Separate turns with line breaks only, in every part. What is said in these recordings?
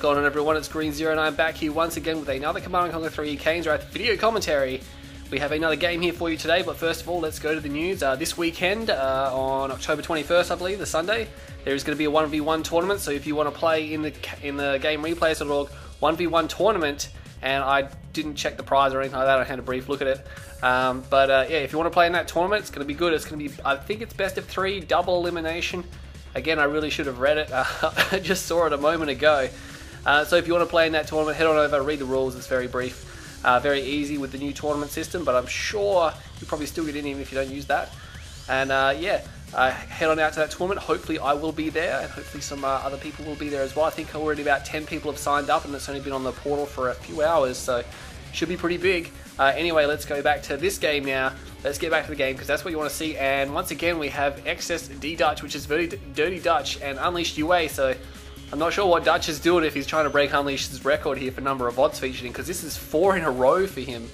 going on, everyone? It's Green09 back here once again with another Command & Conquer 3 Kane's Wrath video commentary. We have another game here for you today, but first of all, let's go to the news. This weekend, on October 21st, I believe, the Sunday, there is going to be a 1v1 tournament, so if you want to play in the GameReplays.org 1v1 tournament, and I didn't check the prize or anything like that, I had a brief look at it, yeah, if you want to play in that tournament, it's going to be good. It's going to be, I think it's best of 3, double elimination. Again, I really should have read it. I just saw it a moment ago. So if you want to play in that tournament, head on over, read the rules. It's very brief, very easy with the new tournament system, but I'm sure you probably still get in even if you don't use that. And yeah, head on out to that tournament. Hopefully I will be there, and hopefully some other people will be there as well. I think already about 10 people have signed up, and it's only been on the portal for a few hours, so should be pretty big. Anyway, let's go back to this game now. Let's get back to the game because that's what you want to see. And once again, we have eXs.D Dutch, which is very dirty Dutch, and Unleashed UA. So I'm not sure what Dutch is doing if he's trying to break Unleashed's record here for number of VODs featured in, because this is 4 in a row for him.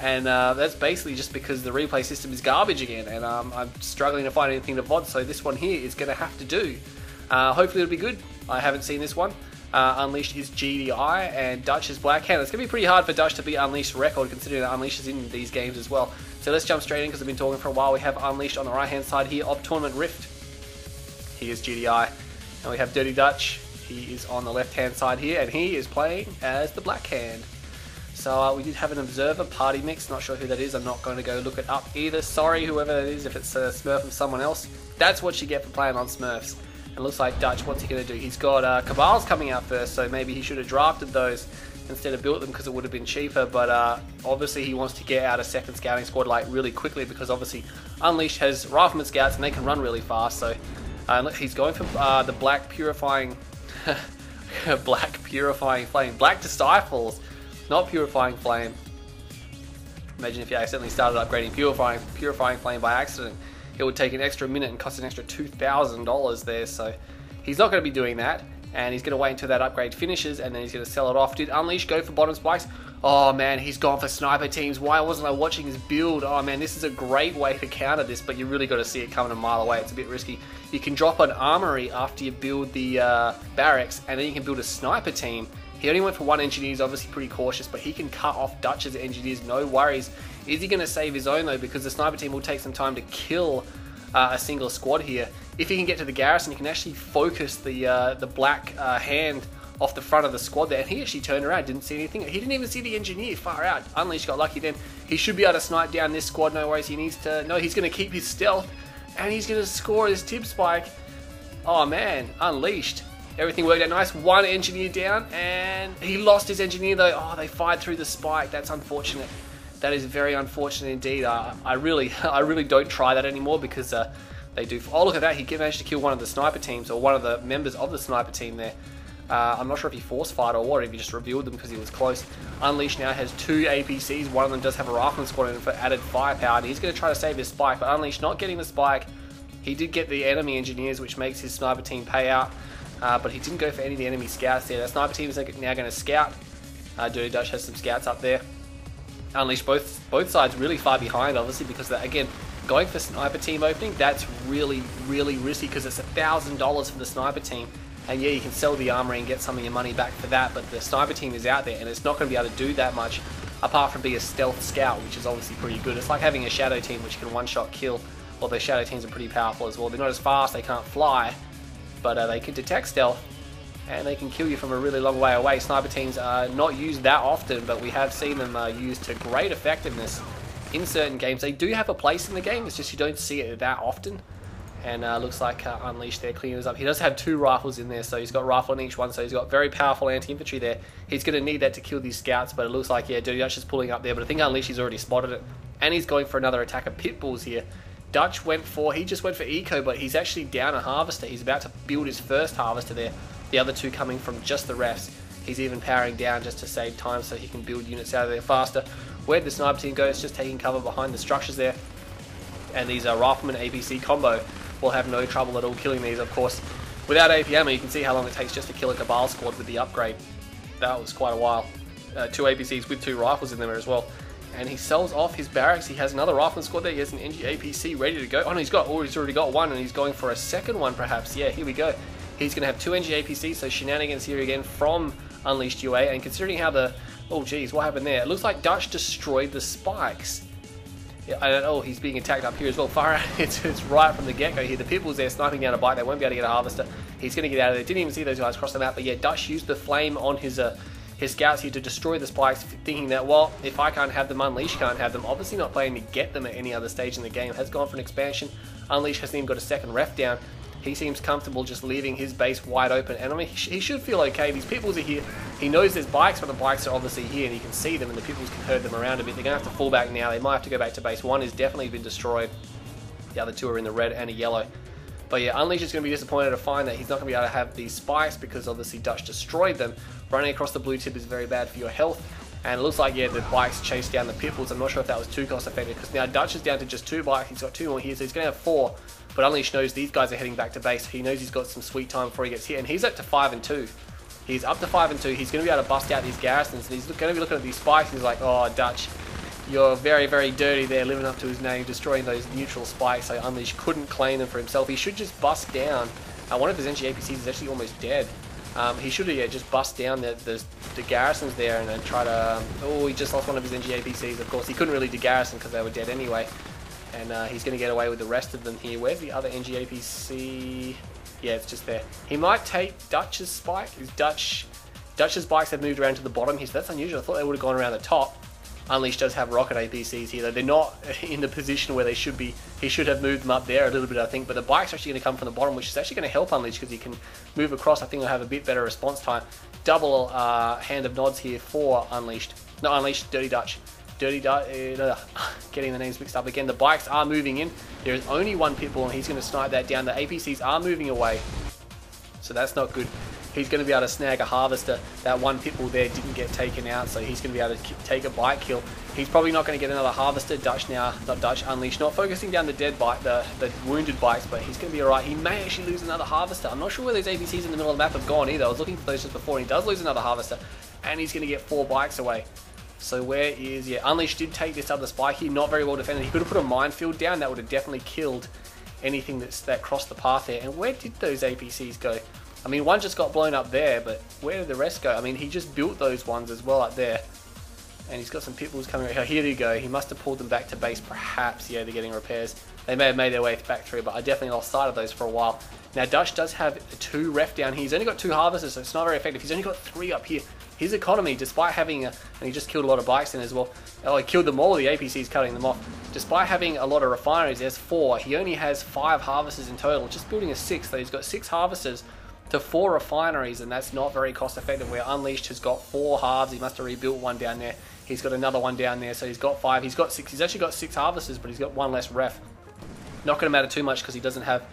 And that's basically just because the replay system is garbage again, and I'm struggling to find anything to VOD, so this one here is going to have to do. Hopefully it'll be good. I haven't seen this one. Unleashed is GDI and Dutch is Blackhand. It's going to be pretty hard for Dutch to beat Unleashed record, considering that Unleashed is in these games as well. So let's jump straight in because I've been talking for a while. We have Unleashed on the right hand side here of Tournament Rift. He is GDI. And we have Dirty Dutch. He is on the left hand side here, and he is playing as the Blackhand. So we did have an observer party mix. Not sure who that is. I'm not going to go look it up either. Sorry, whoever that is, if it's a Smurf of someone else. That's what you get for playing on Smurfs. It looks like Dutch, what's he going to do? He's got Cabals coming out first, so maybe he should have drafted those instead of built them because it would have been cheaper, but obviously he wants to get out a second scouting squad like really quickly, because obviously Unleashed has Rifleman scouts and they can run really fast, so he's going for the Black Purifying Black Purifying Flame. Black to Stifles, not Purifying Flame. Imagine if you accidentally started upgrading Purifying Flame by accident. It would take an extra minute and cost an extra $2,000 there, so he's not going to be doing that, and he's going to wait until that upgrade finishes, and then he's going to sell it off. Did Unleash go for bottom spikes? Oh man, he's gone for sniper teams. Why wasn't I watching his build? Oh man, this is a great way to counter this, but you really got to see it coming a mile away. It's a bit risky. You can drop an armory after you build the barracks, and then you can build a sniper team. He only went for 1 engineer. He's obviously pretty cautious, but he can cut off Dutch's engineers, no worries. Is he going to save his own though? Because the sniper team will take some time to kill a single squad here. If he can get to the garrison, he can actually focus the black hand off the front of the squad there. And he actually turned around, didn't see anything. He didn't even see the engineer, far out. Unleashed got lucky then. He should be able to snipe down this squad, no worries. He needs to, no, he's going to keep his stealth, and he's going to score his tip spike. Oh man, Unleashed. Everything worked out nice. 1 engineer down, and he lost his engineer though. Oh, they fired through the spike. That's unfortunate. That is very unfortunate indeed. I really don't try that anymore, because they do. Oh, look at that. He managed to kill one of the sniper teams, or one of the members of the sniper team there. I'm not sure if he force fired or what, if he just revealed them because he was close. Unleashed now has 2 APCs. One of them does have a rifleman squad in it for added firepower, and he's going to try to save his spike, but Unleashed not getting the spike. He did get the enemy engineers, which makes his sniper team pay out. But he didn't go for any of the enemy scouts there. That sniper team is now going to scout. Dirty Dutch has some scouts up there. Unleashed both sides really far behind, obviously, because again, going for sniper team opening, that's really risky, because it's $1,000 for the sniper team. And yeah, you can sell the armory and get some of your money back for that, but the sniper team is out there, and it's not going to be able to do that much apart from be a stealth scout, which is obviously pretty good. It's like having a shadow team which can one-shot kill. Well, their shadow teams are pretty powerful as well. They're not as fast, they can't fly, but they can detect stealth, and they can kill you from a really long way away. Sniper teams are not used that often, but we have seen them used to great effectiveness in certain games. They do have a place in the game, it's just you don't see it that often. And looks like Unleashed there cleaning this up. He does have 2 rifles in there, so he's got rifle in each one, so he's got very powerful anti-infantry there. He's going to need that to kill these scouts, but it looks like, yeah, Dirty Dutch is pulling up there, but I think Unleashed has already spotted it. And he's going for another attack of pit bulls here. Dutch he just went for eco, but he's actually down a harvester. He's about to build his first harvester there. The other 2 coming from just the refs. He's even powering down just to save time so he can build units out of there faster. Where'd the sniper team go? It's just taking cover behind the structures there. And these Rifleman APC combo will have no trouble at all killing these, of course. Without AP ammo, you can see how long it takes just to kill a Cabal squad with the upgrade. That was quite a while. 2 APCs with 2 rifles in there as well. And he sells off his barracks. He has another rifleman squad there. He has an NG APC ready to go. Oh no, he's already got 1, and he's going for a second one perhaps. Yeah, here we go. He's going to have 2 NG APCs, so shenanigans here again from Unleashed UA, and considering how the... Oh geez, what happened there? It looks like Dutch destroyed the spikes. Yeah, oh, he's being attacked up here as well. Far out, it's right from the get-go here. The people's there sniping down a bike. They won't be able to get a harvester. He's going to get out of there. Didn't even see those guys cross the map, but yeah, Dutch used the flame on his scouts here to destroy the spikes, thinking that, well, if I can't have them, Unleash can't have them. Obviously not planning to get them at any other stage in the game. Has gone for an expansion. Unleash hasn't even got a second ref down. He seems comfortable just leaving his base wide open, and I mean, he should feel okay. These peoples are here. He knows there's bikes, but the bikes are obviously here, and he can see them, and the peoples can herd them around a bit. They're going to have to fall back now. They might have to go back to base. One has definitely been destroyed. The other two are in the red and a yellow. But yeah, Unleash is going to be disappointed to find that he's not going to be able to have these spikes because obviously Dutch destroyed them. Running across the blue tip is very bad for your health. And it looks like, yeah, the bikes chased down the pitbulls. I'm not sure if that was too cost effective because now Dutch is down to just 2 bikes. He's got 2 more here, so he's going to have 4. But Unleash knows these guys are heading back to base. He knows he's got some sweet time before he gets hit. And he's up to 5 and 2. He's up to 5 and 2. He's going to be able to bust out these garrisons. And he's going to be looking at these spikes. And he's like, oh, Dutch, you're very, very dirty there, living up to his name, destroying those neutral spikes. So Unleash couldn't claim them for himself. He should just bust down. One of his NG APCs is actually almost dead. He should have just bust down the garrisons there and then try to... oh, he just lost one of his NG APCs. Of course, he couldn't really de-garrison because they were dead anyway. And he's going to get away with the rest of them here. Where's the other NG APC? Yeah, it's just there. He might take Dutch's spike. Dutch's bikes have moved around to the bottom here, so that's unusual. I thought they would have gone around the top. Unleash does have rocket APCs here, though they're not in the position where they should be. He should have moved them up there a little bit, I think, but the bike's actually going to come from the bottom, which is actually going to help Unleash because he can move across. I think he'll have a bit better response time. Double hand of nods here for Unleashed. Not Unleashed, Dirty Dutch. Dirty Dutch, getting the names mixed up again. The bikes are moving in. There is only one pitbull, and he's going to snipe that down. The APCs are moving away, so that's not good. He's going to be able to snag a harvester. That one pitbull there didn't get taken out, so he's going to be able to take a bike kill. He's probably not going to get another harvester. Dutch now, not Dutch, Unleashed, not focusing down the dead bike, the wounded bikes, but he's going to be alright. He may actually lose another harvester. I'm not sure where those APCs in the middle of the map have gone either. I was looking for those just before, and he does lose another harvester, and he's going to get 4 bikes away. So where is... yeah, Unleashed did take this other spike here, not very well defended. He could have put a minefield down. That would have definitely killed anything that crossed the path there. And where did those APCs go? I mean, one just got blown up there, but where did the rest go? I mean, he just built those ones as well up there. And he's got some pitbulls coming right here. Here they go. He must have pulled them back to base, perhaps. Yeah, they're getting repairs. They may have made their way back through, but I definitely lost sight of those for a while. Now, Dutch does have 2 ref down here. He's only got 2 harvesters, so it's not very effective. He's only got 3 up here. His economy, despite having and he just killed a lot of bikes in as well. Oh, he killed them all. The APC's cutting them off. Despite having a lot of refineries, there's 4. He only has 5 harvesters in total. Just building a 6th, so he's got 6 harvesters to 4 refineries, and that's not very cost effective. Where Unleashed has got 4 halves. He must have rebuilt one down there. He's got another one down there, so he's got 5. He's got 6. He's actually got 6 harvesters, but he's got 1 less ref. Not going to matter too much because he doesn't have...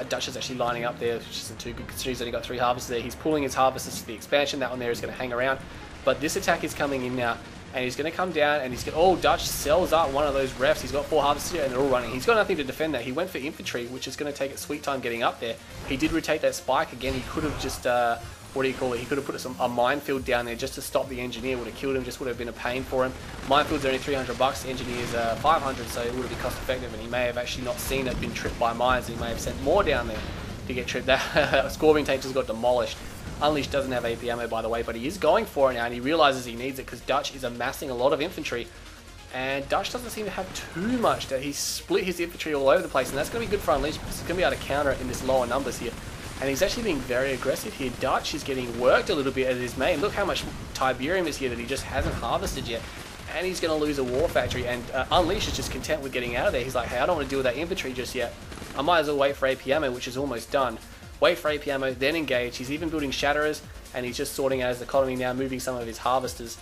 Dutch is actually lining up there, which isn't too good considering he's only got 3 harvesters there. He's pulling his harvesters to the expansion. That one there is going to hang around. But this attack is coming in now, and he's going to come down, and he's going to... oh, Dutch sells up one of those refs. He's got 4 harvesters here, and they're all running. He's got nothing to defend that. He went for infantry, which is going to take its sweet time getting up there. He did rotate that spike again. He could have just... what do you call it? He could have put a minefield down there just to stop the engineer. Would have killed him. Just would have been a pain for him. Minefields are only 300 bucks. The engineer's 500, so it would have been cost effective. And he may have actually not seen it, been tripped by mines. And he may have sent more down there to get tripped. That Scorpion tank just got demolished. Unleashed doesn't have AP ammo, by the way, but he is going for it now, and he realizes he needs it because Dutch is amassing a lot of infantry. And Dutch doesn't seem to have too much. He's split his infantry all over the place, and that's going to be good for Unleashed because he's going to be able to counter it in this lower numbers here. And he's actually being very aggressive here. Dutch is getting worked a little bit at his main. Look how much Tiberium is here that he just hasn't harvested yet. And he's going to lose a war factory. And Unleashed is just content with getting out of there. He's like, hey, I don't want to deal with that infantry just yet. I might as well wait for AP ammo, which is almost done. Wait for AP ammo, then engage. He's even building Shatterers, and he's just sorting out his economy now, moving some of his harvesters.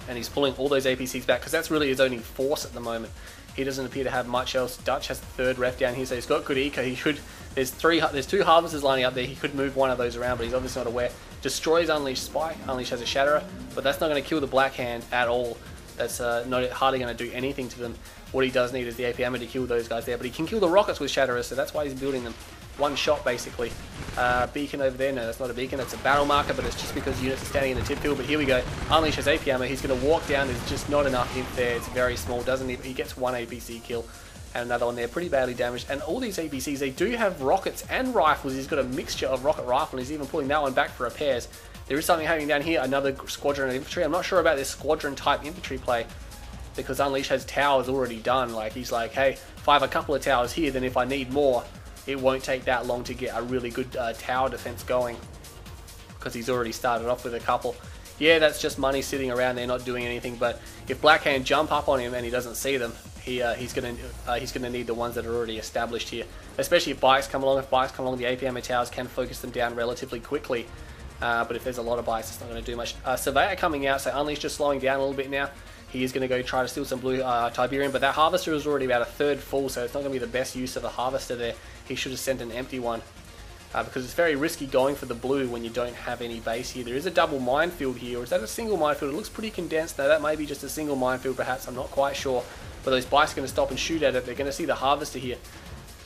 And he's pulling all those APCs back, because that's really his only force at the moment. He doesn't appear to have much else. Dutch has the 3rd ref down here, so he's got good eco. He should... there's 2 harvesters lining up there. He could move one of those around, but he's obviously not aware. Destroys Unleashed Spike. Unleashed has a Shatterer, but that's not going to kill the Black Hand at all. That's not hardly going to do anything to them. What he does need is the AP ammo to kill those guys there, but he can kill the rockets with Shatterers, so that's why he's building them. One shot, basically. Beacon over there. No, that's not a beacon. That's a battle marker, but it's just because units are standing in the tip field. But here we go. Unleash has AP ammo. He's going to walk down. There's just not enough imp there. It's very small. Doesn't he gets 1 APC kill. And another one there, pretty badly damaged. And all these APCs, they do have rockets and rifles. He's got a mixture of rocket rifle, and he's even pulling that one back for repairs. There is something happening down here, another squadron of infantry. I'm not sure about this squadron type infantry play, because Unleash has towers already done. Like, he's like, hey, if I have a couple of towers here, then if I need more, it won't take that long to get a really good tower defense going, because he's already started off with a couple. Yeah, that's just money sitting around there not doing anything, but if Black can jump up on him and he doesn't see them, he's gonna need the ones that are already established here, especially if bikes come along. If bikes come along, the APM towers can focus them down relatively quickly. But if there's a lot of bikes, it's not going to do much. Surveyor coming out, so Unleash just slowing down a little bit now. He is going to go try to steal some blue Tiberium, but that Harvester is already about a third full, so it's not going to be the best use of a Harvester there. He should have sent an empty one, because it's very risky going for the blue when you don't have any base here. There is a double minefield here, or is that a single minefield? It looks pretty condensed. Now that may be just a single minefield perhaps, I'm not quite sure. But those bikes are going to stop and shoot at it. They're going to see the Harvester here.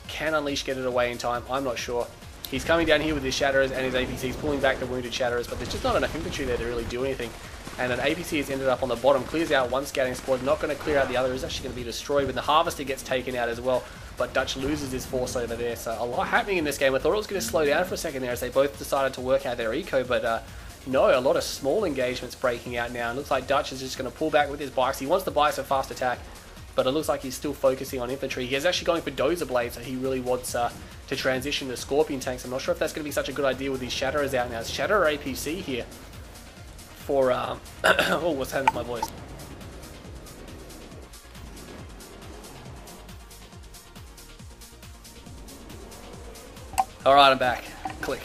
Can Unleash get it away in time? I'm not sure. He's coming down here with his Shatterers and his APCs, pulling back the wounded Shatterers, but there's just not enough infantry there to really do anything. And an APC has ended up on the bottom, clears out one scouting squad, not going to clear out the other, is actually going to be destroyed when the Harvester gets taken out as well. But Dutch loses his force over there, so a lot happening in this game. I thought it was going to slow down for a second there as they both decided to work out their eco, but no, a lot of small engagements breaking out now. It looks like Dutch is just going to pull back with his bikes. He wants the bikes for fast attack, but it looks like he's still focusing on infantry. He is actually going for Dozer Blades, so he really wants to transition to Scorpion tanks. I'm not sure if that's going to be such a good idea with these Shatterers out now. It's Shatterer APC here for... oh, what's happening with my voice? Alright, I'm back. Click.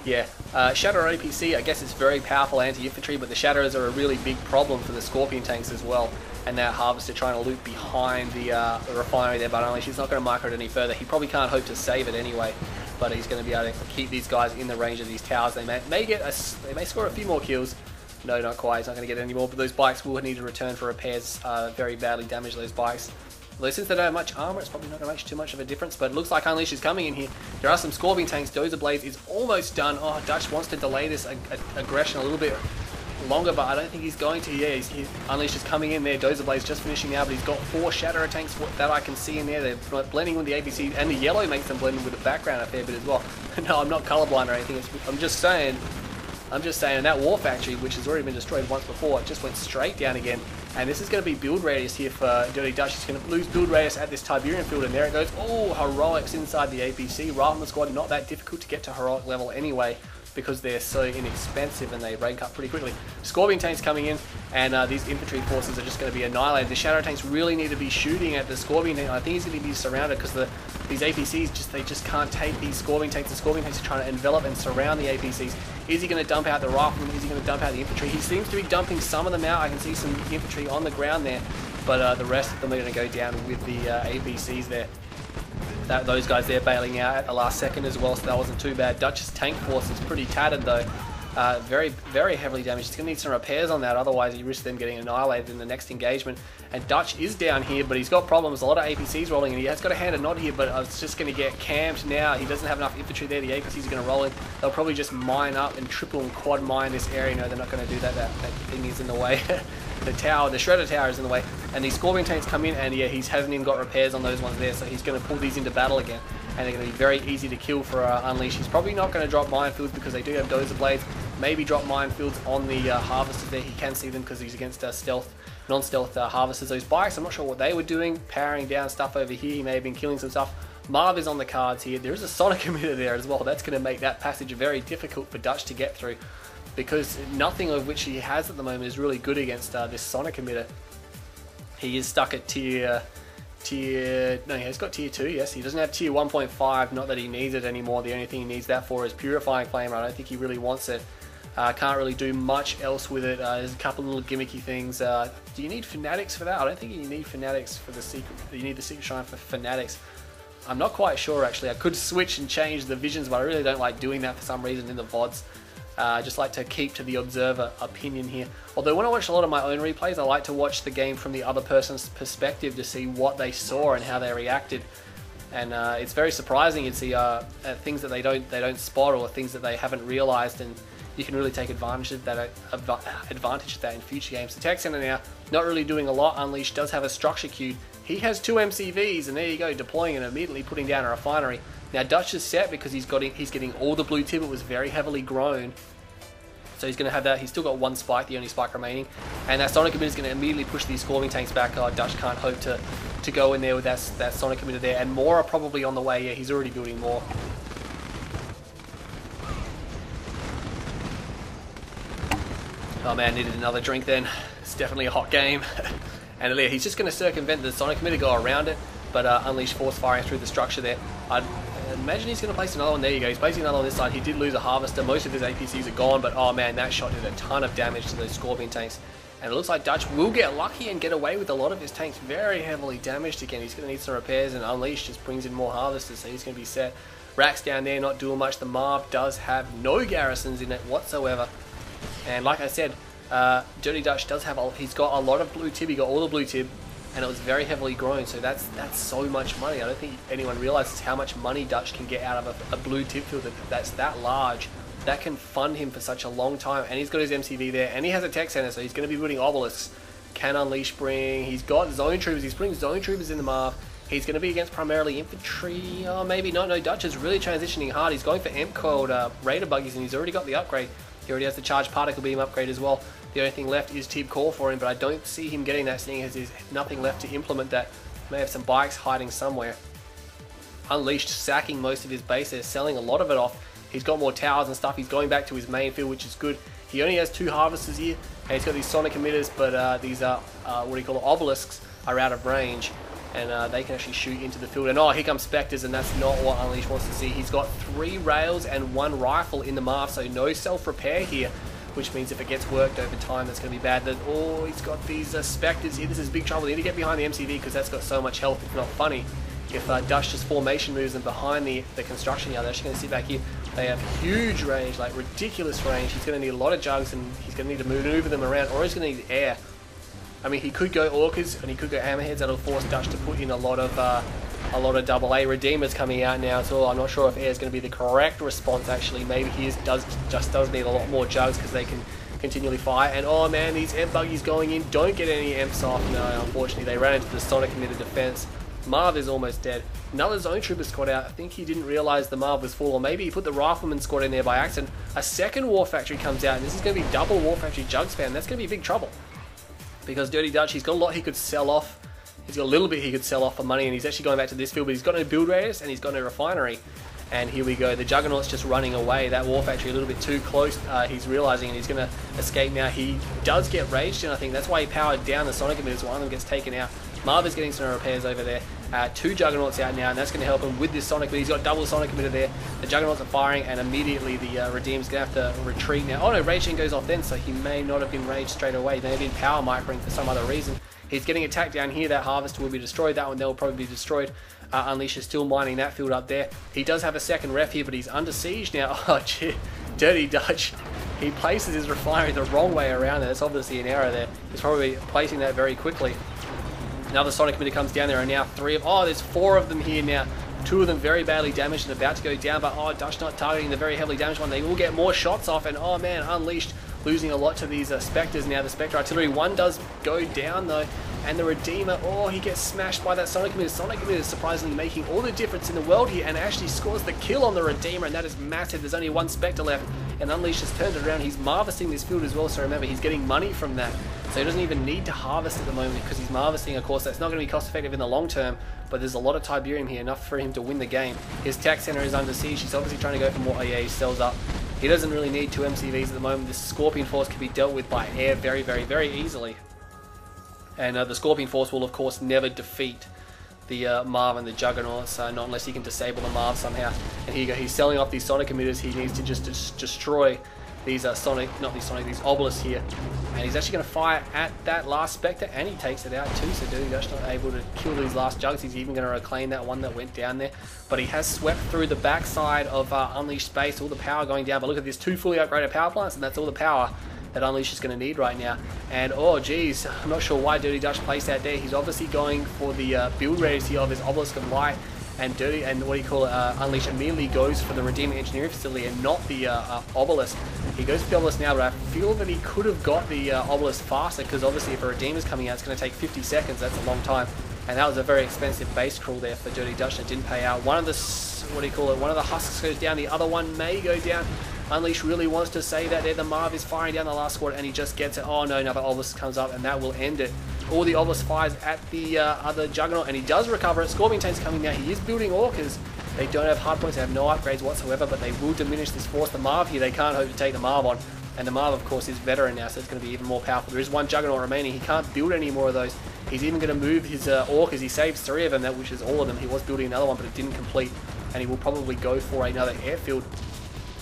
Yeah, Shatterer APC, I guess it's very powerful anti-infantry, but the Shatterers are a really big problem for the Scorpion tanks as well. And that Harvester trying to loop behind the refinery there, but Unleash, he's not going to micro it any further. He probably can't hope to save it anyway, but he's going to be able to keep these guys in the range of these towers. They may score a few more kills. No, not quite. He's not going to get any more, but those bikes will need to return for repairs. Very badly damaged, those bikes. Although since they don't have much armor, it's probably not going to make too much of a difference, but it looks like Unleash is coming in here. There are some Scorpion tanks. Dozer Blades is almost done. Oh, Dutch wants to delay this aggression a little bit longer, but I don't think he's going to. Yeah, Unleash is coming in there. Dozer Blades just finishing now, but he's got 4 Shatterer tanks that I can see in there. They're blending with the APC, and the yellow makes them blend with the background a fair bit as well. No, I'm not colorblind or anything. I'm just saying that War Factory, which has already been destroyed once before, it just went straight down again. And this is going to be build radius here for Dirty Dutch. He's going to lose build radius at this Tiberium field, and there it goes. Oh, Heroics inside the APC. Rifleman squad, not that difficult to get to Heroic level anyway, because they're so inexpensive and they rank up pretty quickly. Scorpion tanks coming in, and these infantry forces are just going to be annihilated. The Shadow tanks really need to be shooting at the Scorpion tank. I think he's going to be surrounded because these APCs they just can't take these Scorpion tanks. The Scorpion tanks are trying to envelop and surround the APCs. Is he going to dump out the riflemen? Is he going to dump out the infantry? He seems to be dumping some of them out. I can see some infantry on the ground there, but the rest of them are going to go down with the APCs there. Those guys there bailing out at the last second as well, so that wasn't too bad. Dutch's tank force is pretty tattered though. Very, very heavily damaged. He's going to need some repairs on that, otherwise he risks them getting annihilated in the next engagement. And Dutch is down here, but he's got problems. A lot of APCs rolling in. He has got a hand and nod here, but it's just going to get camped now. He doesn't have enough infantry there. The APCs are going to roll in. They'll probably just mine up and triple and quad mine this area. No, they're not going to do that. That thing is in the way. The Shredder tower is in the way. And these Scorpion tanks come in, and yeah, he hasn't even got repairs on those ones there, so he's going to pull these into battle again. And they're going to be very easy to kill for Unleash. He's probably not going to drop minefields because they do have Dozer Blades. Maybe drop minefields on the Harvesters there. He can see them because he's against non-stealth Harvesters. Those bikes, I'm not sure what they were doing, powering down stuff over here. He may have been killing some stuff. Marv is on the cards here. There is a Sonic emitter there as well. That's going to make that passage very difficult for Dutch to get through, because nothing of which he has at the moment is really good against this Sonic emitter. He is stuck at tier... No, he has got tier 2, yes. He doesn't have tier 1.5, not that he needs it anymore. The only thing he needs that for is Purifying Flame. I don't think he really wants it. Can't really do much else with it. There's a couple of little gimmicky things. Do you need Fanatics for that? I don't think you need Fanatics for the Secret. You need the Secret Shrine for Fanatics. I'm not quite sure actually. I could switch and change the visions, but I really don't like doing that for some reason in the VODs. I just like to keep to the observer opinion here. Although when I watch a lot of my own replays, I like to watch the game from the other person's perspective to see what they saw and how they reacted. And it's very surprising. You'd see things that they don't spot, or things that they haven't realized, and you can really take advantage of that in future games. The Tech Center now not really doing a lot. Unleash does have a structure queued. He has 2 MCVs, and there you go, deploying and immediately putting down a refinery. Now Dutch is set because he's getting all the blue tip. It was very heavily grown So he's going to have that. He's still got one spike, the only spike remaining. And that sonic emitter is going to immediately push these scorpion tanks back. Dutch can't hope to go in there with that sonic emitter there. And more are probably on the way. Yeah, he's already building more. Oh man, needed another drink then. It's definitely a hot game. And he's just going to circumvent the sonic emitter, go around it, but unleash force firing through the structure there. I'd imagine he's going to place another one. There you go. He's placing another on this side. He did lose a harvester. Most of his APCs are gone, but oh man, that shot did a ton of damage to those scorpion tanks. And it looks like Dutch will get lucky and get away with a lot of his tanks very heavily damaged again. He's going to need some repairs, and Unleash just brings in more harvesters, so he's going to be set. Racks down there, not doing much. The Marv does have no garrisons in it whatsoever. And like I said, Dirty Dutch does have, he's got a lot of blue tib, he got all the blue tib, and it was very heavily grown, so that's so much money. I don't think anyone realizes how much money Dutch can get out of a blue tib field that's that large. That can fund him for such a long time, and he's got his MCV there, and he has a tech center, so he's going to be building obelisks. Can Unleash bring, he's got zone troopers, he's putting zone troopers in the Marv. He's going to be against primarily infantry, oh maybe not, no, Dutch is really transitioning hard. He's going for M-code Raider buggies, and he's already got the upgrade. He already has the charged particle beam upgrade as well. The only thing left is Tib Core for him, but I don't see him getting that, seeing as there's nothing left to implement that. May have some bikes hiding somewhere. Unleashed sacking most of his base, they're selling a lot of it off. He's got more towers and stuff, he's going back to his main field, which is good. He only has 2 harvesters here, and he's got these sonic emitters, but these obelisks are out of range, and they can actually shoot into the field. And oh, here comes Spectres, and that's not what Unleashed wants to see. He's got 3 rails and 1 rifle in the Marv, so no self-repair here, which means if it gets worked over time, that's going to be bad. Oh, he's got these Spectres here. This is big trouble. They need to get behind the MCV because that's got so much health. It's not funny. If Dutch just formation moves them behind the construction yard, they're actually going to sit back here. They have huge range, like ridiculous range. He's going to need a lot of jugs, and he's going to need to maneuver them around, or he's going to need air. I mean, he could go Orcas and he could go Hammerheads. That'll force Dutch to put in a lot of AA Redeemers coming out now. So I'm not sure if air is going to be the correct response. Actually, maybe he does need a lot more jugs because they can continually fire. And oh man, these M buggies going in don't get any M's off. No, unfortunately, they ran into the sonic emitter defense. Marv is almost dead. Another zone trooper squad out. I think he didn't realize the Marv was full, or maybe he put the rifleman squad in there by accident. A second war factory comes out, and this is going to be double war factory jug spam. That's going to be big trouble because Dirty Dutch, he's got a lot he could sell off. He's got a little bit he could sell off for money, and he's actually going back to this field, but he's got no build radius and he's got no refinery. And here we go, the Juggernaut's just running away. That war factory a little bit too close, he's realizing, and he's going to escape now. He does get raged, and I think that's why he powered down the sonic emitters. One of them gets taken out. Marv is getting some repairs over there. 2 Juggernauts out now, and that's going to help him with this sonic, but he's got double sonic emitter there. The Juggernauts are firing, and immediately the Redeemer's going to have to retreat now. Oh no, Rage Chain goes off then, so he may not have been raged straight away. He may have been power microing for some other reason. He's getting attacked down here. That harvester will be destroyed. That one there will probably be destroyed. Unleash is still mining that field up there. He does have a second ref here, but he's under siege now. Oh, gee. Dirty Dutch. He places his refinery the wrong way around there. That's obviously an error there. He's probably placing that very quickly. Another sonic emitter comes down. There are now 3 of... Oh, there's 4 of them here now. 2 of them very badly damaged and about to go down, but oh, Dutch not targeting the very heavily damaged one. They will get more shots off, and oh man, Unleashed losing a lot to these Spectres now. The Spectre Artillery, 1 does go down though, and the Redeemer, oh, he gets smashed by that sonic emitter. Sonic emitter is surprisingly making all the difference in the world here, and actually scores the kill on the Redeemer, and that is massive. There's only 1 Spectre left, and Unleashed has turned it around. He's harvesting this field as well, so remember, he's getting money from that. So he doesn't even need to harvest at the moment because he's harvesting. Of course, that's not going to be cost effective in the long term, but there's a lot of Tiberium here, enough for him to win the game. His tech center is under siege. He's obviously trying to go for more. Oh yeah, he sells up. He doesn't really need 2 MCVs at the moment. This Scorpion Force can be dealt with by air very, very, very easily. And the Scorpion Force will, of course, never defeat the Marv and the Juggernauts, not unless he can disable the Marv somehow. And here you go, he's selling off these sonic emitters. He needs to just destroy these these obelisks here. And he's actually going to fire at that last Spectre, and he takes it out too, so Dirty Dutch not able to kill these last jugs. He's even going to reclaim that one that went down there. But he has swept through the backside of Unleashed space, all the power going down. But look at this, 2 fully upgraded power plants, and that's all the power that Unleash is going to need right now. And oh geez, I'm not sure why Dirty Dutch placed that there. He's obviously going for the build rates here of his Obelisk of Light, and Unleash immediately goes for the Redeemer Engineering Facility and not the Obelisk. He goes for the Obelisk now, but I feel that he could have got the Obelisk faster, because obviously if a Redeemer's coming out, it's going to take 50 seconds. That's a long time. And that was a very expensive base crawl there for Dirty Dutch that didn't pay out. One of the, one of the husks goes down, the other one may go down. Unleash really wants to say that there. The Marv is firing down the last squad, and he just gets it. Oh no, another Obelisk comes up, and that will end it. All the Obelisk fires at the other Juggernaut, and he does recover it. Scorpion Tank's coming now. He is building Orcas. They don't have hard points, they have no upgrades whatsoever, but they will diminish this force. The Marv here, they can't hope to take the Marv on. And the Marv, of course, is veteran now, so it's going to be even more powerful. There is one Juggernaut remaining. He can't build any more of those. He's even going to move his Orcas. He saves 3 of them, which is all of them. He was building another one, but it didn't complete. And he will probably go for another airfield.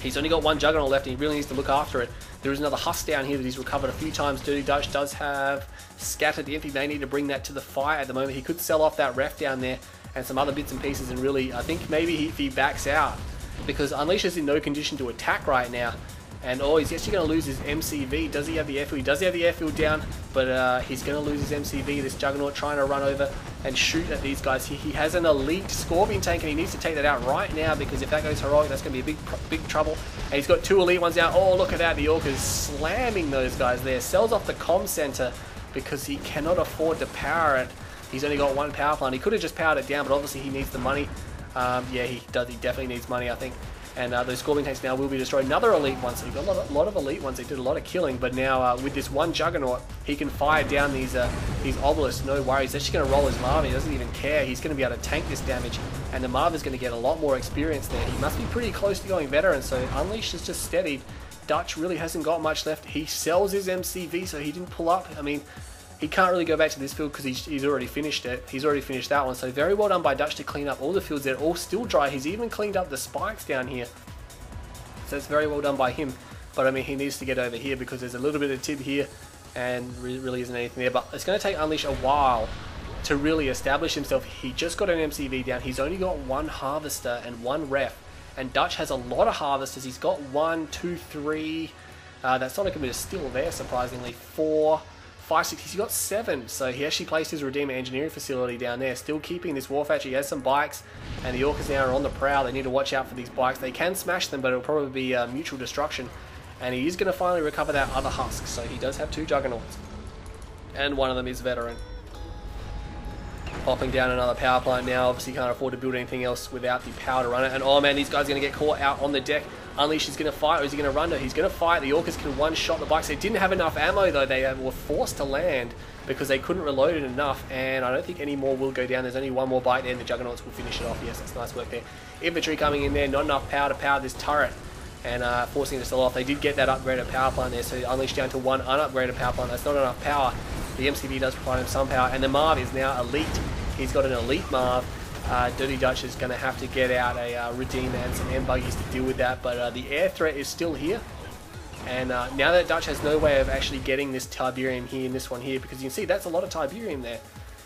He's only got 1 Juggernaut left, and he really needs to look after it. There is another Husk down here that he's recovered a few times. Dirty Dutch does have Scattered Imp. He may need to bring that to the fire at the moment. He could sell off that ref down there and some other bits and pieces, and really, I think maybe if he backs out, because Unleash is in no condition to attack right now. And oh, he's actually going to lose his MCV. Does he have the airfield? He does have the airfield down, but he's going to lose his MCV. This Juggernaut trying to run over and shoot at these guys. He has an elite Scorpion Tank, and he needs to take that out right now, because if that goes heroic, that's going to be big trouble. And he's got 2 elite ones now. Oh, look at that. The Orc is slamming those guys there. Sells off the comm center because he cannot afford to power it. He's only got 1 power plant. He could have just powered it down, but obviously he needs the money. Yeah, he does. He definitely needs money, I think. And those Scorpion Tanks now will be destroyed. Another elite one, so you've got a lot of elite ones. They did a lot of killing, but now with this 1 Juggernaut, he can fire down these Obelisks, no worries. He's actually going to roll his Marv. He doesn't even care. He's going to be able to tank this damage, and the Marv is going to get a lot more experience there. He must be pretty close to going veteran, so Unleashed is just steadied. Dutch really hasn't got much left. He sells his MCV, so he didn't pull up. I mean, he can't really go back to this field because he's already finished it. He's already finished that one, so very well done by Dutch to clean up all the fields. They're all still dry. He's even cleaned up the spikes down here. So it's very well done by him, but I mean, he needs to get over here because there's a little bit of tib here and really isn't anything there. But it's going to take Unleash a while to really establish himself. He just got an MCV down. He's only got 1 Harvester and 1 Ref, and Dutch has a lot of Harvesters. He's got 1, 2, 3. That Sonic Emitter is still there, surprisingly. 4, 5, 6. He's got 7. So he actually placed his Redeemer Engineering facility down there, still keeping this War Factory. He has some bikes, and the Orcas now are on the prowl. They need to watch out for these bikes. They can smash them, but it'll probably be mutual destruction. And he is going to finally recover that other Husk. So he does have 2 Juggernauts, and one of them is veteran. Popping down another power plant now. Obviously can't afford to build anything else without the power to run it. And oh man, these guys are going to get caught out on the deck. Unleash is going to fight, or is he going to run? No, he's going to fight. The Orcas can one-shot the bikes. They didn't have enough ammo though. They were forced to land because they couldn't reload it enough, and I don't think any more will go down. There's only 1 more bite there, and the Juggernauts will finish it off. Yes, that's nice work there. Infantry coming in there, not enough power to power this turret, and forcing it to sell off. They did get that upgraded power plant there, so Unleash down to 1 unupgraded power plant. That's not enough power. The MCV does provide him some power, and the Marv is now elite. He's got an elite Marv. Dirty Dutch is going to have to get out a Redeemer and some M-Buggies to deal with that, but the air threat is still here. And now that Dutch has no way of actually getting this Tiberium here in this one here, because you can see that's a lot of Tiberium there.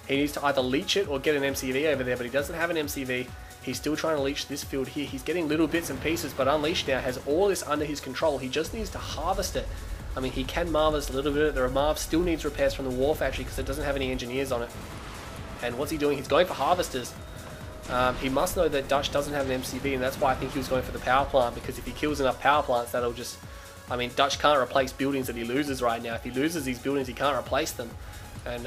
He needs to either leech it or get an MCV over there, but he doesn't have an MCV. He's still trying to leech this field here. He's getting little bits and pieces, but Unleashed now has all this under his control. He just needs to harvest it. I mean, he can Marvest a little bit. The Marv still needs repairs from the War Factory because it doesn't have any engineers on it. And what's he doing? He's going for Harvesters. He must know that Dutch doesn't have an MCV, and that's why I think he was going for the power plant, because if he kills enough power plants, that'll just... I mean, Dutch can't replace buildings that he loses right now. If he loses these buildings, he can't replace them. And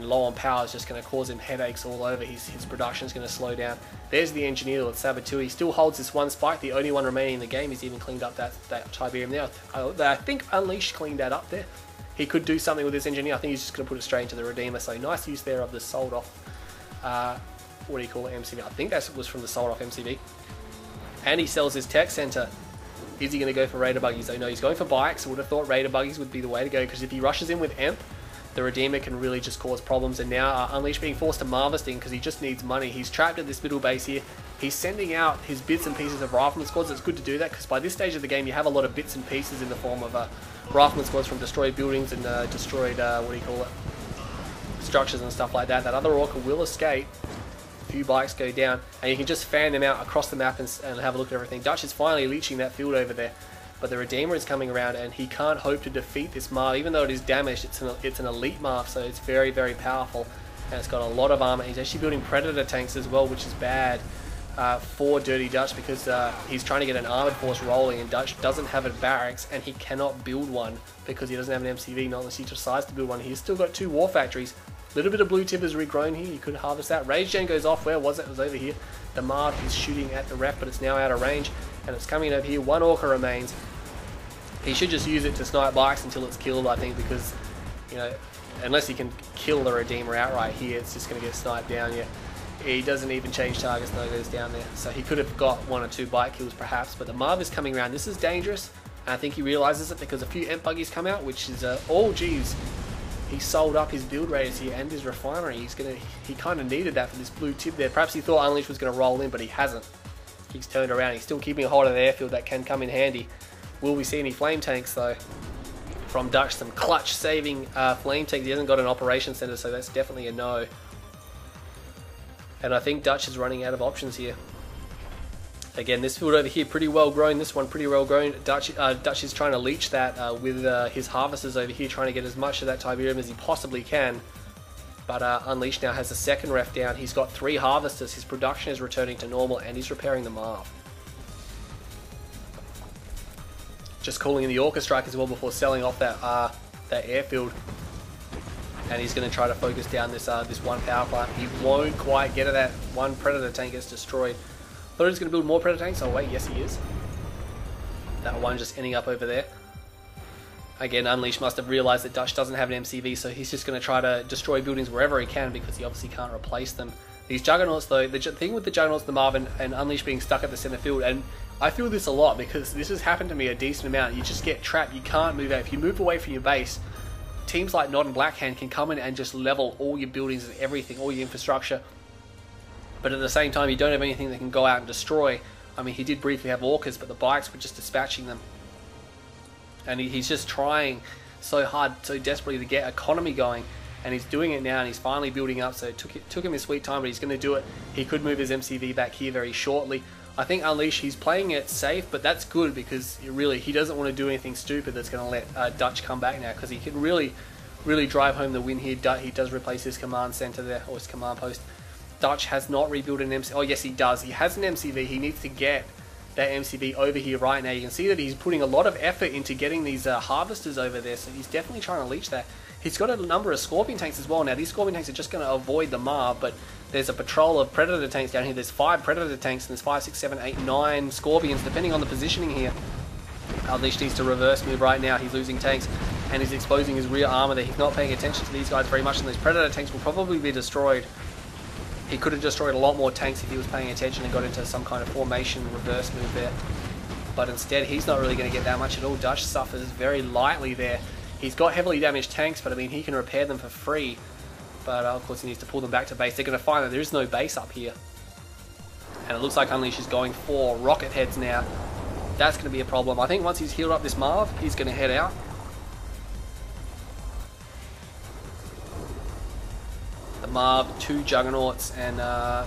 low on power is just going to cause him headaches all over. His production is going to slow down. There's the engineer with Saboteur. He still holds this 1 spike, the only one remaining in the game. He's even cleaned up that Tiberium there. I think Unleashed cleaned that up there. He could do something with this engineer. I think he's just going to put it straight into the Redeemer. So nice use there of the sold off, what do you call it, MCV. I think that was from the sold off MCV. And he sells his tech center. Is he going to go for Raider Buggies? No, he's going for bikes. I would have thought Raider Buggies would be the way to go, because if he rushes in with Emp, the Redeemer can really just cause problems. And now Unleashed being forced to Marvesting because he just needs money. He's trapped at this middle base here. He's sending out his bits and pieces of Rifleman squads. It's good to do that, because by this stage of the game you have a lot of bits and pieces in the form of Rifleman squads from destroyed buildings and destroyed, what do you call it, structures and stuff like that. That other Orca will escape. A few bikes go down, and you can just fan them out across the map and have a look at everything. Dutch is finally leeching that field over there, but the Redeemer is coming around, and he can't hope to defeat this Marv. Even though it is damaged, it's an elite Marv, so it's very, very powerful, and it's got a lot of armor. He's actually building Predator tanks as well, which is bad for Dirty Dutch, because he's trying to get an armored force rolling, and Dutch doesn't have a barracks, and he cannot build one because he doesn't have an MCV, not unless he decides to build one. He's still got 2 war factories. A little bit of blue tip has regrown here. You could harvest that. Rage Gen goes off. Where was it? It was over here. The Marv is shooting at the ref, but it's now out of range. and it's coming over here. One Orca remains. He should just use it to snipe bikes until it's killed, I think, because, you know, unless he can kill the Redeemer outright here, it's just going to get sniped down. Yeah, he doesn't even change targets, no goes down there. So he could have got 1 or 2 bike kills perhaps, but the Marv is coming around. This is dangerous, and I think he realizes it because a few Emp buggies come out, which is, oh geez, he sold up his build radius here and his refinery. He kind of needed that for this blue tip there. Perhaps he thought Unleash was going to roll in, but he hasn't. He's turned around. He's still keeping a hold of the airfield. That can come in handy. Will we see any flame tanks though from Dutch? Some clutch saving flame tanks. He hasn't got an operation center, so that's definitely a no. And I think Dutch is running out of options here. Again, this field over here pretty well grown. This one pretty well grown. Dutch is trying to leech that with his harvesters over here, trying to get as much of that Tiberium as he possibly can. But Unleashed now has a second ref down. He's got 3 harvesters. His production is returning to normal, and he's repairing the Marv. Just calling in the Orca strike as well before selling off that airfield. And he's going to try to focus down this one power plant. He won't quite get to that. One Predator tank gets destroyed. Thought he was going to build more Predator tanks. Oh wait, yes he is. That one just ending up over there. Again, Unleashed must have realized that Dutch doesn't have an MCV, so he's just going to try to destroy buildings wherever he can because he obviously can't replace them. These Juggernauts though, the thing with the Juggernauts, the Marv and Unleashed being stuck at the center field, and I feel this a lot because this has happened to me a decent amount. You just get trapped, you can't move out. If you move away from your base, teams like Nod and Blackhand can come in and just level all your buildings and everything, all your infrastructure. But at the same time, you don't have anything that can go out and destroy. I mean, he did briefly have Orcas, but the bikes were just dispatching them. And he's just trying so hard, so desperately to get economy going. And he's doing it now, and he's finally building up. So it took him his sweet time, but he's going to do it. He could move his MCV back here very shortly. I think Unleash, he's playing it safe, but that's good because he doesn't want to do anything stupid that's going to let Dutch come back now, because he can really drive home the win here. He does replace his command center there, or his command post. Dutch has not rebuilt an MCV. Oh yes, he does. He has an MCV. He needs to get that MCV over here right now. You can see that he's putting a lot of effort into getting these harvesters over there, so he's definitely trying to leech that. He's got a number of Scorpion tanks as well. Now these Scorpion tanks are just going to avoid the Marv, but there's a patrol of Predator tanks down here. There's 5 Predator tanks, and there's 5, 6, 7, 8, 9 Scorpions, depending on the positioning here. Unleashed needs to reverse move right now. He's losing tanks, and he's exposing his rear armor there. He's not paying attention to these guys very much, and these Predator tanks will probably be destroyed. He could have destroyed a lot more tanks if he was paying attention and got into some kind of formation reverse move there. But instead, he's not really going to get that much at all. Dutch suffers very lightly there. He's got heavily damaged tanks, but I mean, he can repair them for free. But of course, he needs to pull them back to base. They're going to find that there is no base up here. And it looks like Unleash is going for rocket heads now. That's going to be a problem. I think once he's healed up this Marv, he's going to head out. The Marv, 2 Juggernauts, and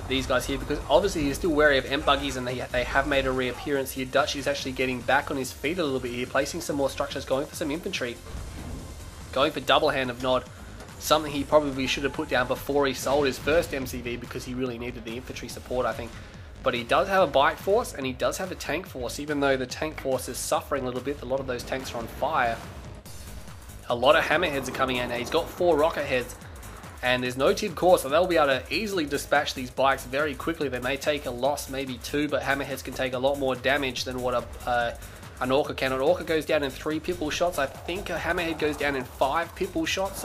these guys here, because obviously he's still wary of Emp buggies, and they have made a reappearance here. Dutch is actually getting back on his feet a little bit here, placing some more structures, going for some infantry. Going for double hand of Nod. Something he probably should have put down before he sold his first MCV, because he really needed the infantry support, I think. But he does have a bike force, and he does have a tank force, even though the tank force is suffering a little bit. A lot of those tanks are on fire. A lot of hammerheads are coming out now. He's got 4 rocket heads, and there's no TID core, so they'll be able to easily dispatch these bikes very quickly. They may take a loss, maybe 2, but hammerheads can take a lot more damage than what an Orca can. An Orca goes down in 3 pitbull shots. I think a hammerhead goes down in 5 pitbull shots.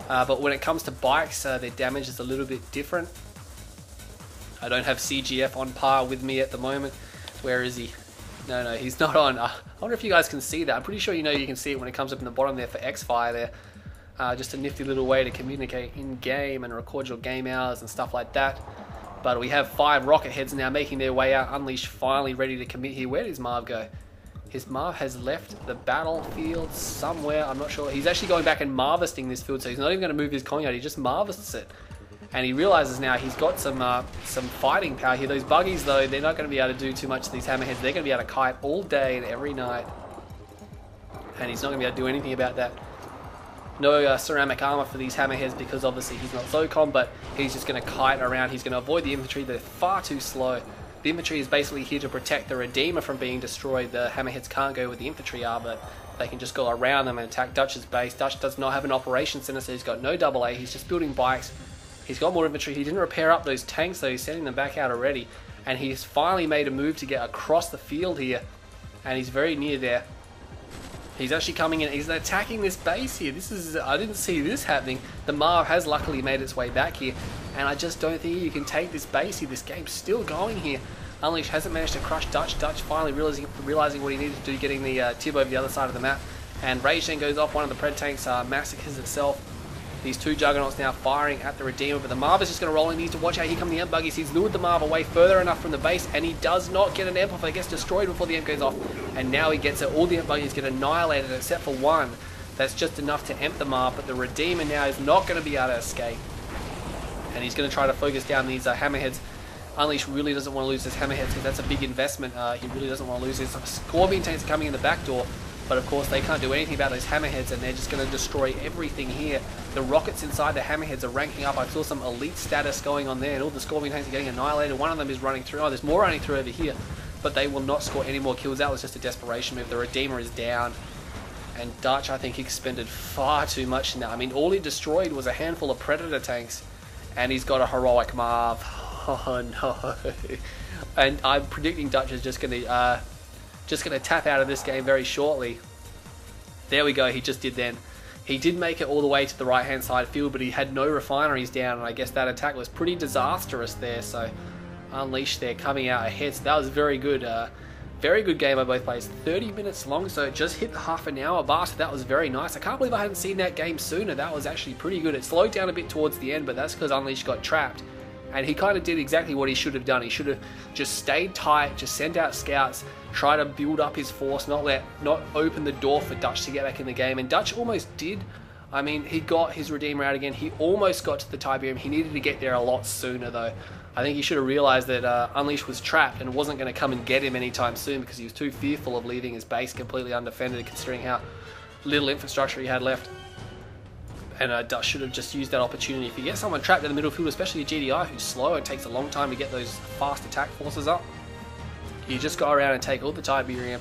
But when it comes to bikes, their damage is a little bit different. I don't have CGF on par with me at the moment. Where is he? No, he's not on. I wonder if you guys can see that. I'm pretty sure you can see it when it comes up in the bottom there for X-Fire there. Just a nifty little way to communicate in-game and record your game hours and stuff like that. But we have 5 rocket heads now making their way out. Unleash finally ready to commit here. Where does Marv go? His Marv has left the battlefield somewhere. I'm not sure. He's actually going back and Marvesting this field, so he's not even going to move his Congyard. He just Marvests it. And he realizes now he's got some fighting power here. Those buggies, though, they're not going to be able to do too much to these hammerheads. They're going to be able to kite all day and every night. And he's not going to be able to do anything about that. No ceramic armor for these hammerheads, because obviously he's not Zocon, but he's just going to kite around. He's going to avoid the infantry. They're far too slow. The infantry is basically here to protect the Redeemer from being destroyed. The hammerheads can't go where the infantry are, but they can just go around them and attack Dutch's base. Dutch does not have an operations center, so he's got no AA. He's just building bikes. He's got more infantry. He didn't repair up those tanks, though. He's sending them back out already. and he's finally made a move to get across the field here, and he's very near there. He's actually coming in, he's attacking this base here. This is, I didn't see this happening. The Marv has luckily made its way back here, and I just don't think you can take this base here. This game's still going here. Unleash hasn't managed to crush Dutch. Dutch finally realizing what he needed to do, getting the tib over the other side of the map. And Rage then goes off, one of the Pred tanks massacres itself. These two Juggernauts now firing at the Redeemer, but the Marv is just going to roll. He needs to watch out. Here come the Emp Buggies. He's lured the Marv away further enough from the base, and he does not get an Amplifier. He gets destroyed before the Emp goes off, and now he gets it. All the Emp Buggies get annihilated except for one. That's just enough to Emp the Marv, but the Redeemer now is not going to be able to escape. And he's going to try to focus down these Hammerheads. Unleash really doesn't want to lose his Hammerheads because that's a big investment. He really doesn't want to lose his Scorpion tanks coming in the back door. But of course they can't do anything about those Hammerheads, and they're just going to destroy everything here. The rockets inside the Hammerheads are ranking up. I saw some elite status going on there, and all the Scorpion tanks are getting annihilated. One of them is running through. Oh, there's more running through over here, but they will not score any more kills. That was just a desperation move. The Redeemer is down, and Dutch, I think, expended far too much in that. I mean, all he destroyed was a handful of Predator tanks, and he's got a heroic Marv. Oh no! And I'm predicting Dutch is just going to tap out of this game very shortly. There we go, he just did then. He did make it all the way to the right hand side field, but he had no refineries down, and I guess that attack was pretty disastrous there. So Unleash there coming out ahead. So that was very good game by both players. 30 minutes long, so it just hit the half an hour bar, so that was very nice. I can't believe I hadn't seen that game sooner. That was actually pretty good. It slowed down a bit towards the end, but that's because Unleash got trapped. And he kind of did exactly what he should have done. He should have just stayed tight, just sent out scouts, try to build up his force, not open the door for Dutch to get back in the game. And Dutch almost did. I mean, he got his Redeemer out again. He almost got to the Tiberium. He needed to get there a lot sooner, though. I think he should have realized that Unleash was trapped and wasn't going to come and get him anytime soon, because he was too fearful of leaving his base completely undefended, considering how little infrastructure he had left. And Dutch should have just used that opportunity. If you get someone trapped in the middle field, especially a GDI who's slow, it takes a long time to get those fast attack forces up. You just go around and take all the Tiberium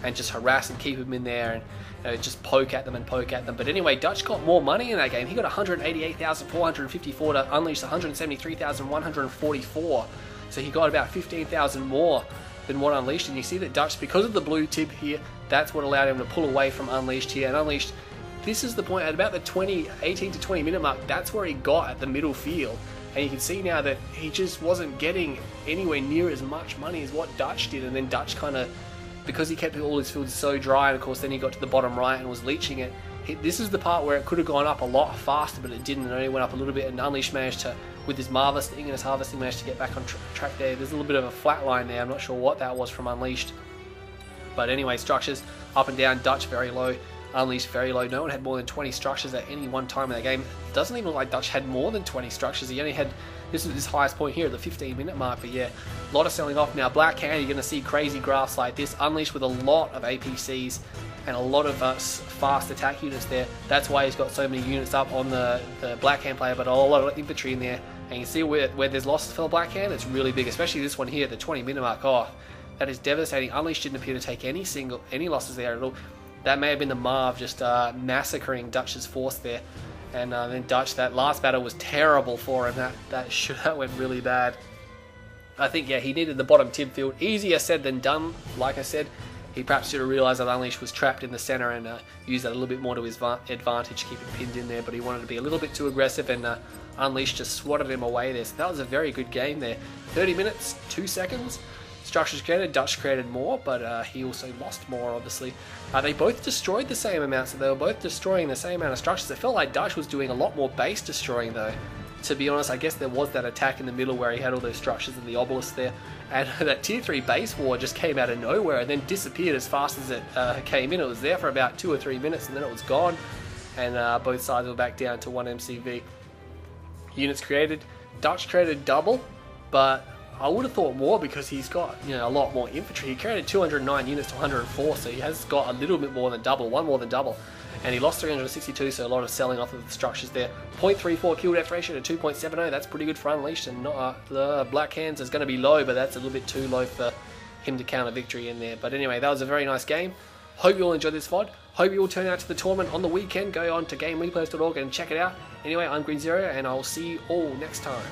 and just harass and keep them in there, and just poke at them and poke at them. But anyway, Dutch got more money in that game. He got 188,454 to Unleash 173,144. So he got about 15,000 more than what Unleashed. And you see that Dutch, because of the blue tip here, that's what allowed him to pull away from Unleashed here. And Unleashed, this is the point, at about the 18 to 20 minute mark, that's where he got at the middle field. And you can see now that he just wasn't getting anywhere near as much money as what Dutch did. And then Dutch kind of, because he kept all his fields so dry, and of course then he got to the bottom right and was leeching it. This is the part where it could have gone up a lot faster, but it didn't. It only went up a little bit, and Unleash managed to, with his harvesting and his harvesting, managed to get back on track there. There's a little bit of a flat line there. I'm not sure what that was from Unleashed. But anyway, structures up and down. Dutch very low. Unleashed very low. No one had more than 20 structures at any one time in the game. It doesn't even look like Dutch had more than 20 structures. He only had, this is his highest point here at the 15 minute mark. But yeah, a lot of selling off. Now Black Hand, you're going to see crazy graphs like this. Unleashed with a lot of APCs and a lot of fast attack units there. That's why he's got so many units up on the Black Hand player, but a lot of infantry in there. And you see where there's losses for the Black Hand, it's really big, especially this one here, the 20 minute mark. Oh, that is devastating. Unleashed didn't appear to take any losses there at all. That may have been the Marv just massacring Dutch's force there. And then Dutch, that last battle was terrible for him. That went really bad. I think, yeah, he needed the bottom tib field. Easier said than done, like I said. He perhaps should have realised that Unleash was trapped in the centre and used that a little bit more to his advantage, keep it pinned in there. But he wanted to be a little bit too aggressive, and Unleash just swatted him away there. So that was a very good game there. 30 minutes, 2 seconds. Structures created, Dutch created more, but he also lost more, obviously. They both destroyed the same amount, so they were both destroying the same amount of structures. It felt like Dutch was doing a lot more base destroying, though. To be honest, I guess there was that attack in the middle where he had all those structures and the obelisk there. And that tier 3 base war just came out of nowhere and then disappeared as fast as it came in. It was there for about 2 or 3 minutes and then it was gone. And both sides were back down to 1 MCV. Units created. Dutch created double, but I would have thought more because he's got, you know, a lot more infantry. He created 209 units to 104, so he has got a little bit more than double, one more than double. And he lost 362, so a lot of selling off of the structures there. 0.34 kill death ratio to 2.70, that's pretty good for Unleashed. And the Black Hands is going to be low, but that's a little bit too low for him to count a victory in there. But anyway, that was a very nice game. Hope you all enjoyed this VOD. Hope you all turn out to the tournament on the weekend. Go on to gamereplays.org and check it out. Anyway, I'm Green Zero, and I'll see you all next time.